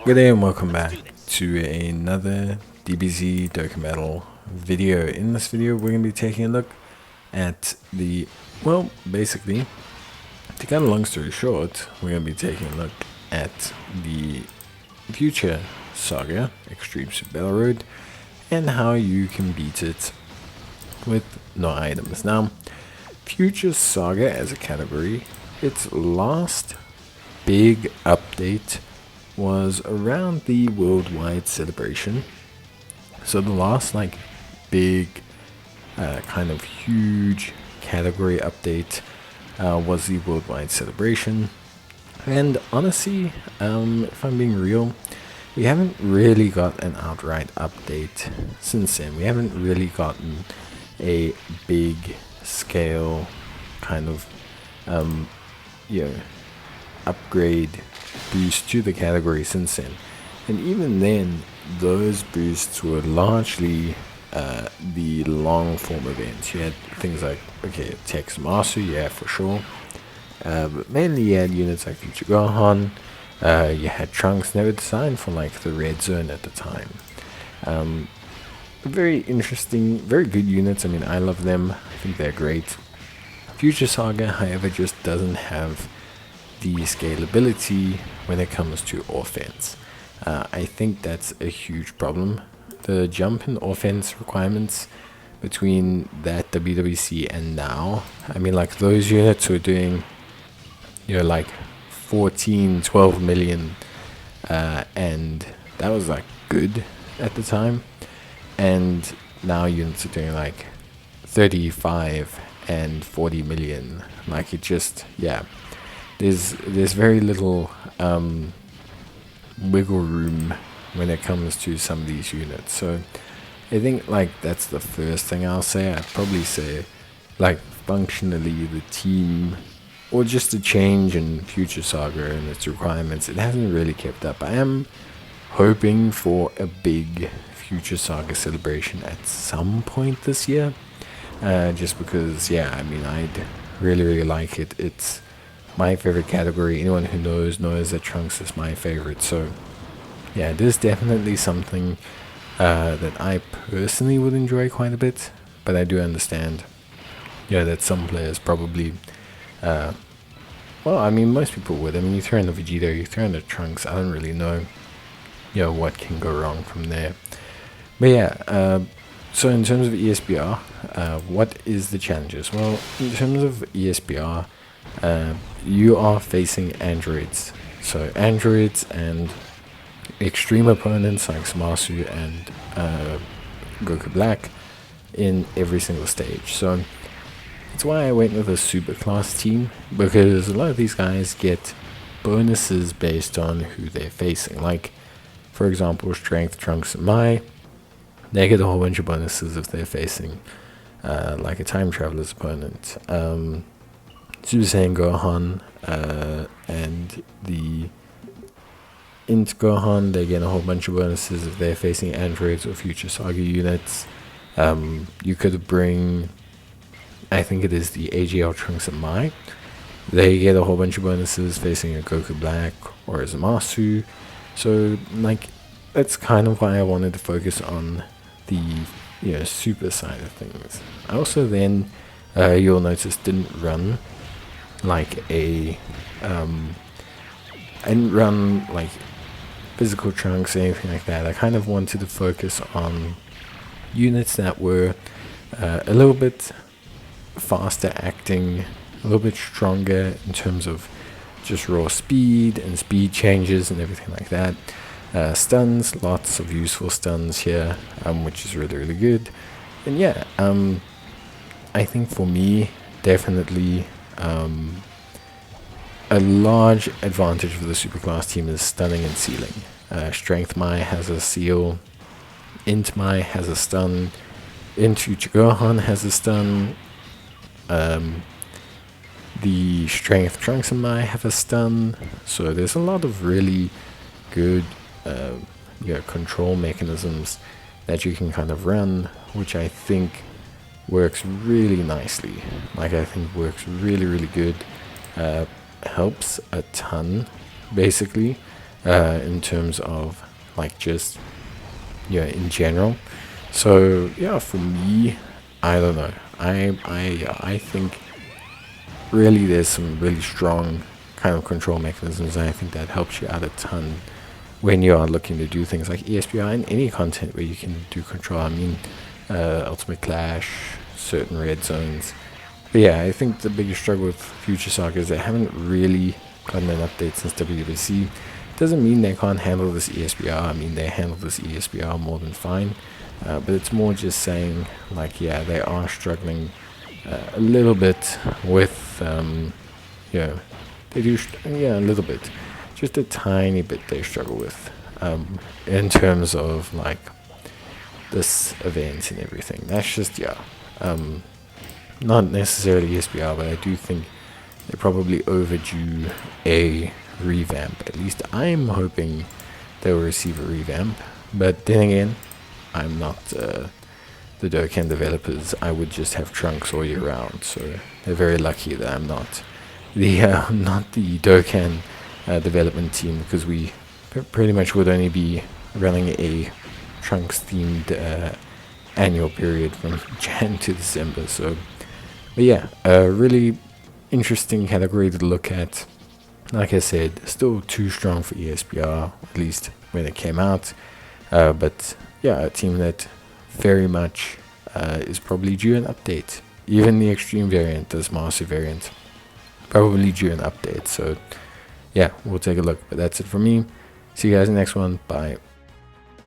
Good day and welcome back to another DBZ Dokkan video. In this video, we're going to be taking a look at the, well, basically, to cut a long story short, we're going to be taking a look at the future Saga Extreme Super Battle Road and how you can beat it with no items. Now, future Saga as a category, its last big update was around the worldwide celebration. So the last big kind of huge category update was the worldwide celebration. And honestly, if I'm being real, we haven't really got an outright update since then. We haven't really gotten a big scale kind of upgrade boost to the category since then. And even then, those boosts were largely the long form events. You had things like, okay, Tex Master, yeah, for sure. But mainly you had units like Future Gohan. You had Trunks. They were designed for like the red zone at the time. Very interesting, very good units. I mean, I love them. I think they're great. Future Saga, however, just doesn't have the scalability when it comes to offense. I think that's a huge problem. The jump in offense requirements between that WWC and now, I mean, like those units were doing, like 14, 12 million, and that was like good at the time. And now units are doing like 35 and 40 million. Like it just, yeah. There's very little wiggle room when it comes to some of these units. So I think like that's the first thing I'll say. I'd probably say like functionally the team, or just a change in Future Saga and its requirements, it hasn't really kept up. I am hoping for a big Future Saga celebration at some point this year, just because, yeah, I mean, I'd really like it. It's my favorite category. Anyone who knows that Trunks is my favorite. So yeah, it is definitely something that I personally would enjoy quite a bit, but I do understand that some players probably well, I mean, most people would. I mean, you throw in the Vegeta, you throw in the Trunks, I don't really know what can go wrong from there. But yeah, so in terms of ESBR, what is the challenges? Well, in terms of ESBR, you are facing androids. So androids and extreme opponents like Samasu and Goku Black in every single stage. So that's why I went with a super class team, because a lot of these guys get bonuses based on who they're facing. Like, for example, Strength, Trunks, and Mai, they get a whole bunch of bonuses if they're facing like a time traveler's opponent. Super Saiyan Gohan and the Int Gohan, they get a whole bunch of bonuses if they're facing androids or Future Saga units. You could bring, I think it is the AGL Trunks and Mai. They get a whole bunch of bonuses facing a Goku Black or a Zamasu. So, like, that's kind of why I wanted to focus on the super side of things. I also then, you'll notice, didn't run like I didn't run like physical Trunks or anything like that. I kind of wanted to focus on units that were a little bit faster acting, a little bit stronger in terms of just raw speed and speed changes and everything like that. Stuns, lots of useful stuns here, which is really good. And yeah, I think for me, definitely a large advantage for the superclass team is stunning and sealing. Strength Mai has a seal, Int Mai has a stun, Int Gohan has a stun, the Strength Trunks and Mai have a stun. So there's a lot of really good control mechanisms that you can kind of run, which I think works really nicely. Like, I think works really good. Helps a ton, basically. in terms of like just in general. So yeah, for me, I don't know. I think really there's some really strong kind of control mechanisms, and I think that helps you out a ton when you are looking to do things like ESPR and any content where you can do control. I mean, Ultimate Clash, certain red zones. But yeah, I think the biggest struggle with Future Saga is they haven't really gotten an update since WWC. Doesn't mean they can't handle this ESBR. I mean, they handle this ESBR more than fine. But it's more just saying, like, yeah, they are struggling a little bit with, they do, a little bit. Just a tiny bit they struggle with in terms of, like, this event and everything. That's just, not necessarily ESBR, but I do think they're probably overdue a revamp. At least I'm hoping they will receive a revamp. But then again, I'm not the Dokkan developers. I would just have Trunks all year round. So they're very lucky that I'm not the Dokkan development team, because we pretty much would only be running a Trunks themed annual period from Jan to December. So, but yeah, a really interesting category to look at. Like I said, still too strong for ESPR, at least when it came out. But yeah, a team that very much is probably due an update. Even the extreme variant, this master variant, probably due an update. So yeah, we'll take a look. But that's it from me. See you guys in the next one. Bye.